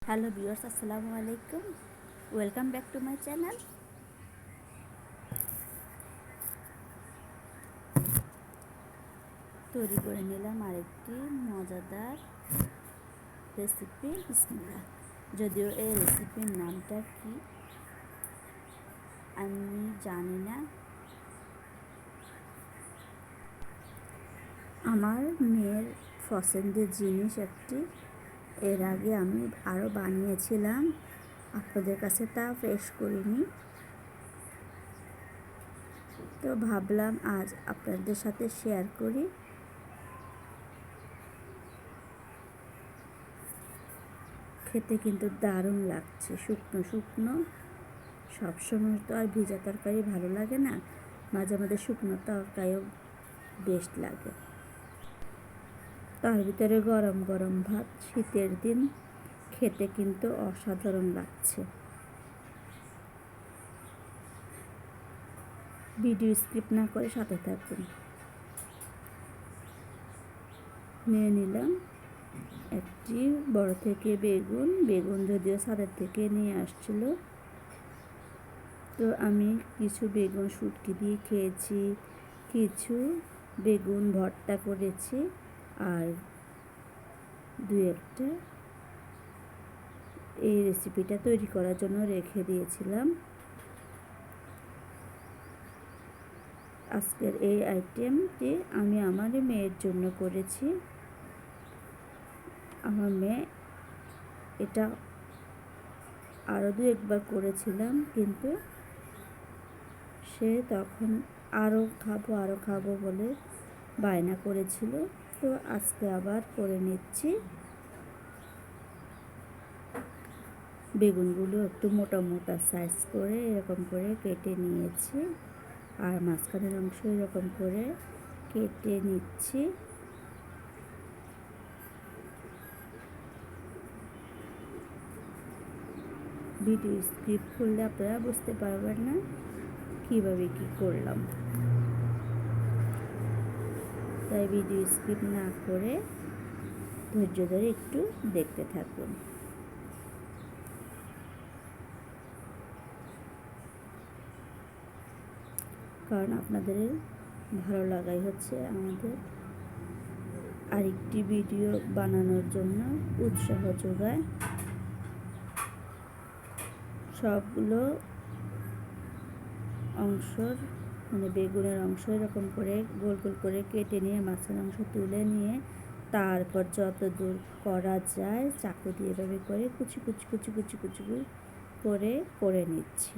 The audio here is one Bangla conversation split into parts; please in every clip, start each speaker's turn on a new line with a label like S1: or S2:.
S1: হ্যালো ভিউয়ার্স, আসসালামু আলাইকুম। Welcome back to my channel. তৈরি করে নিলাম আরেকটি মজাদার রেসিপি, বিসমিল্লাহ। যদিও এই রেসিপির নামটা কি আমি জানি না। আমার মেয়ের পছন্দের জিনিস একটি, এর আগে আমি আরও বানিয়েছিলাম, আপনাদের কাছে তা পেশ করিনি। তো ভাবলাম আজ আপনাদের সাথে শেয়ার করি। খেতে কিন্তু দারুণ লাগছে, শুকনো শুকনো। সবসময় তো আর ভিজা তরকারি ভালো লাগে না, মাঝে মাঝে শুকনো তরকারিও বেস্ট লাগে। তার ভিতরে গরম গরম ভাত, শীতের দিন খেতে কিন্তু অসাধারণ লাগছে। ভিডিও স্কিপ না করে সাথে থাকুন। নিয়ে নিলাম একটি বড় থেকে বেগুন যদিও ছাদের থেকে নিয়ে আসছিল। তো আমি কিছু বেগুন শুটকি দিয়ে খেয়েছি, কিছু বেগুন ভর্তা করেছি, আর দু একটা এই রেসিপিটা তৈরি করার জন্য রেখে দিয়েছিলাম। আজকের এই আইটেমটি আমি আমার মেয়ের জন্য করেছি। আমার মেয়ে এটা আরও দু একবার করেছিলাম, কিন্তু সে তখন আরও খাবো বলে বায়না করেছিল। তো আজকে আবার করে নিচ্ছি। বেগুনগুলো একটু মোটা মোটা সাইজ করে এরকম করে কেটে নিয়েছি, আর মাঝখানের অংশ এরকম করে কেটে নিচ্ছি। ভিডিও স্কিপ করলে আপনারা বুঝতে পারবেন না কীভাবে কী করলাম, তাই ভিডিও স্কিপ না করে ধৈর্য ধরে একটু দেখতে থাকুন। কারণ আপনাদের ভালো লাগাই হচ্ছে আমাদের আরেকটি ভিডিও বানানোর জন্য উৎসাহ যোগায়। সবগুলো অংশর বেগুনের অংশ এরকম করে গোল গোল করে কেটে নিয়ে মাছের অংশ তুলে নিয়ে তারপর যত দূর করা যায় চাকু দিয়ে এভাবে করে কুচি কুচি কুচি কুচি কুচি করে নিচ্ছি,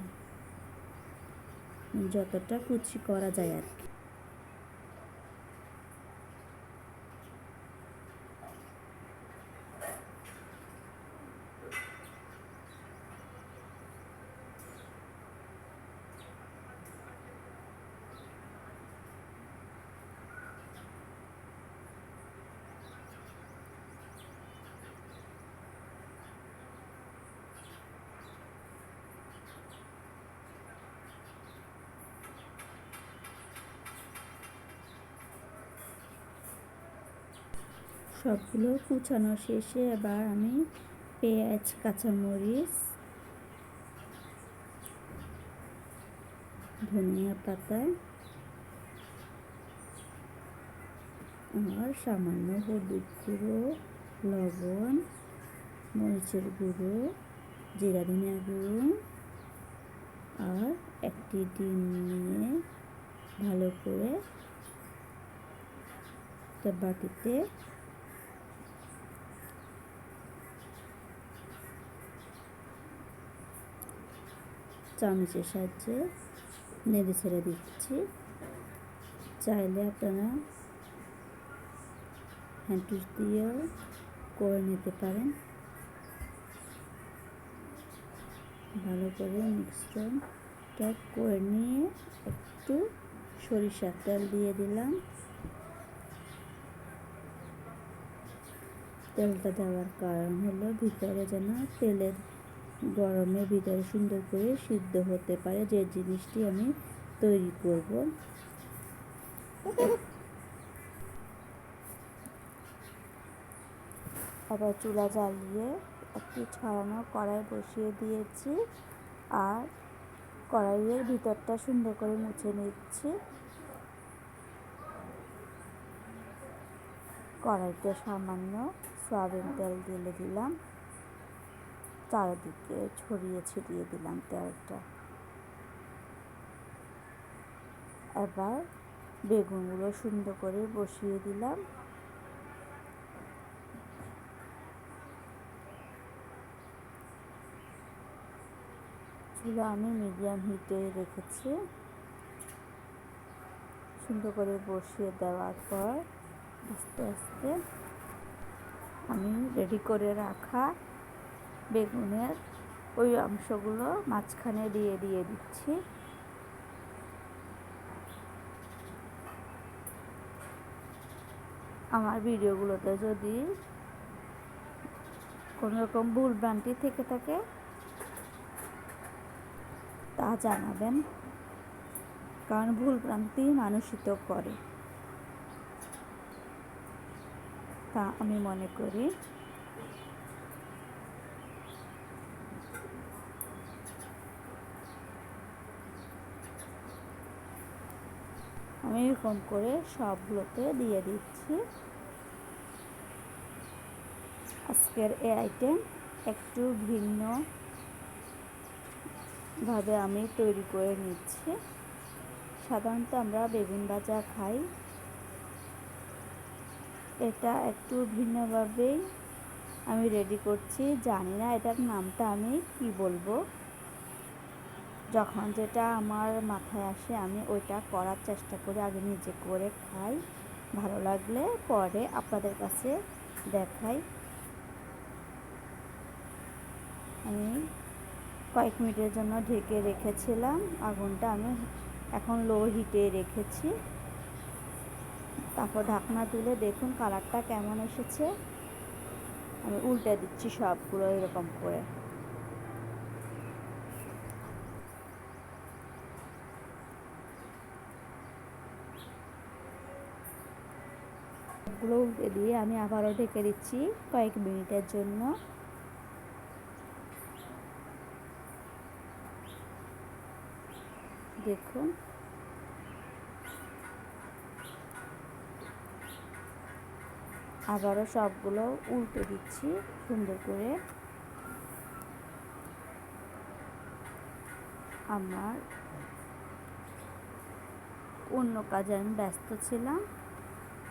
S1: যতটা কুচি করা যায় আর কি। সবগুলো কুচানো শেষে এবার আমি পেঁয়াজ, কাঁচামরিচ, ধনিয়া পাতা আর সামান্য হলুদ গুঁড়ো, লবণ, মরিচের গুঁড়ো, জিরা ধনিয়া গুঁড়ো আর একটি ডিম নিয়ে ভালো করে একটা বাটিতে চামচের সাহায্যে নেড়ে ছেড়ে দিচ্ছি। চাইলে আপনারা হ্যান্ড টুস দিয়েও করে নিতে পারেন। ভালো করে মিশ্রণটা করে নিয়ে একটু সরিষার তেল দিয়ে দিলাম। তেলটা দেওয়ার কারণ হলো ভিতরে যেন তেলের গরমের ভিতরে সুন্দর করে সিদ্ধ হতে পারে যে জিনিসটি আমি তৈরি করব। আবার চুলা জ্বালিয়ে একটি ছড়ানো কড়াই বসিয়ে দিয়েছি আর কড়াইয়ের ভিতরটা সুন্দর করে মুছে নিচ্ছি। কড়াইতে সামান্য সয়াবিন তেল ঢেলে দিলাম, চারিদিকে ছড়িয়ে ছিটিয়ে দিলাম তেলটা। এবার বেগুনগুলো সুন্দর করে বসিয়ে দিলাম। চুলা আমি মিডিয়াম হিটে রেখেছি। সুন্দর করে বসিয়ে দেওয়ার পর আস্তে আস্তে আমি রেডি করে রাখা বেগুনের ওই অংশগুলো মাঝখানে দিয়ে দিচ্ছি। আমার ভিডিওগুলোতে যদি কোনো রকম ভুল ভ্রান্তি থেকে থাকে তা জানাবেন, কারণ ভুল ভ্রান্তি মানুষই তো করে, তা আমি মনে করি। আমি এরকম করে সবগুলোতে দিয়ে দিচ্ছি। আজকের এই আইটেম একটু ভিন্ন ভাবে আমি তৈরি করে নিচ্ছি। সাধারণত আমরা বেগুন ভাজা খাই, এটা একটু ভিন্নভাবেই আমি রেডি করছি। জানি না এটার নামটা আমি কি বলবো। যখন যেটা আমার মাথায় আসে আমি ওইটা করার চেষ্টা করি, আগে নিজে করে খাই, ভালো লাগলে পরে আপনাদের কাছে দেখাই। আমি কয়েক মিনিটের জন্য ঢেকে রেখেছিলাম, আগুনটা আমি এখন লো হিটে রেখেছি। তারপর ঢাকনা তুলে দেখুন কালারটা কেমন এসেছে। আমি উল্টে দিচ্ছি সবগুলো এরকম করে। সবগুলো উল্টে দিয়ে আমি আবারও ঢেকে দিচ্ছি কয়েক মিনিটের জন্য। দেখুন আবারও সবগুলো উল্টে দিচ্ছি সুন্দর করে। আমার অন্য কাজে আমি ব্যস্ত ছিলাম,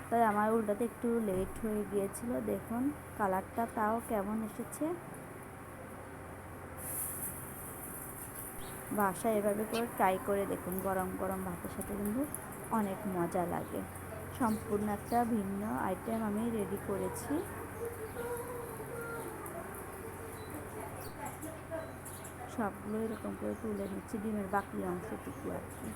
S1: তাই আমার উল্টাতে একটু লেট হয়ে গিয়েছিল। দেখুন কালারটা তাও কেমন এসেছে। বাসায় এভাবে করে ট্রাই করে দেখুন, গরম গরম ভাতের সাথে কিন্তু অনেক মজা লাগে। সম্পূর্ণ একটা ভিন্ন আইটেম আমি রেডি করেছি। সবগুলো এরকম করে তুলে নিচ্ছি, ডিমের বাকি অংশটুকু আর কি।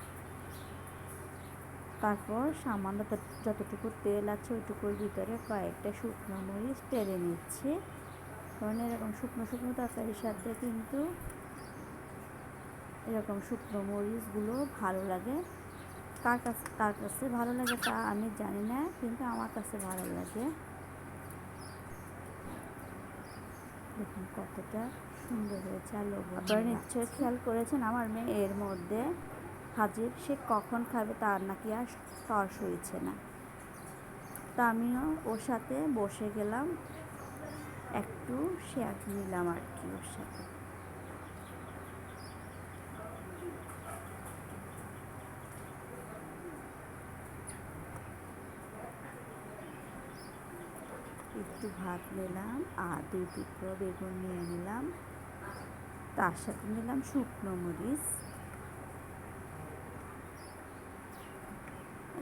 S1: তারপর সামান্য যতটুকু তেল আছে ওইটুকুর ভিতরে কয়েকটা শুকনো মরিচ টেলে নিচ্ছি, কারণ এরকম শুকনো শুকনো তরকারির সাথে কিন্তু এরকম শুকনো মরিচগুলো ভালো লাগে। কার কাছে ভালো লাগে তা আমি জানি না, কিন্তু আমার কাছে ভালো লাগে। দেখুন কতটা সুন্দর হয়েছে। আর আপনারা নিশ্চয়ই খেয়াল করেছেন আমার মেয়ে এর মধ্যে হাজির, সে কখন খাবে তার নাকি আর তর সইছে না। তা আমিও ওর সাথে বসে গেলাম, একটু শেয়ার নিলাম আর কি ওর সাথে। একটু ভাত নিলাম আর 2 টুকরো বেগুন নিয়ে নিলাম, তার সাথে নিলাম শুকনো মরিচ।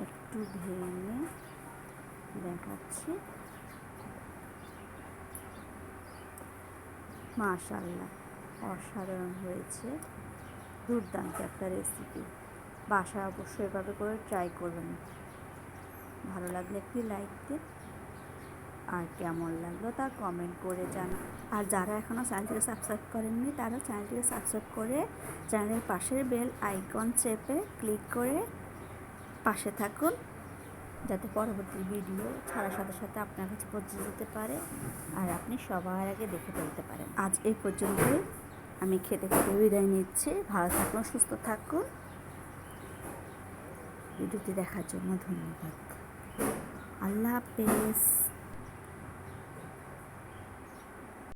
S1: একটু ভেঙে দেখাচ্ছি। মাশাআল্লাহ অসাধারণ হয়েছে, দুর্দান্ত একটা রেসিপি। বাসায় অবশ্যই এভাবে করে ট্রাই করবেন। ভালো লাগলে একটি লাইক দিন, আর কেমন লাগলো তা কমেন্ট করে জানান। আর যারা এখনও চ্যানেলটিকে সাবস্ক্রাইব করেননি তারা চ্যানেলটিকে সাবস্ক্রাইব করে চ্যানেলের পাশের বেল আইকন চেপে ক্লিক করে পাশে থাকুন। যাতে পরবর্তী ভিডিও ছাড়ার সাথে সাথে আপনার কাছে পৌঁছে যেতে পারে আর আপনি সবার আগে দেখে ফেলতে পারেন। আজ এই পর্যন্তই, আমি খেতে খেতে বিদায় নিচ্ছি। ভালো থাকুন, সুস্থ থাকুন। ভিডিওটি দেখার জন্য ধন্যবাদ। আল্লাহ হাফেজ।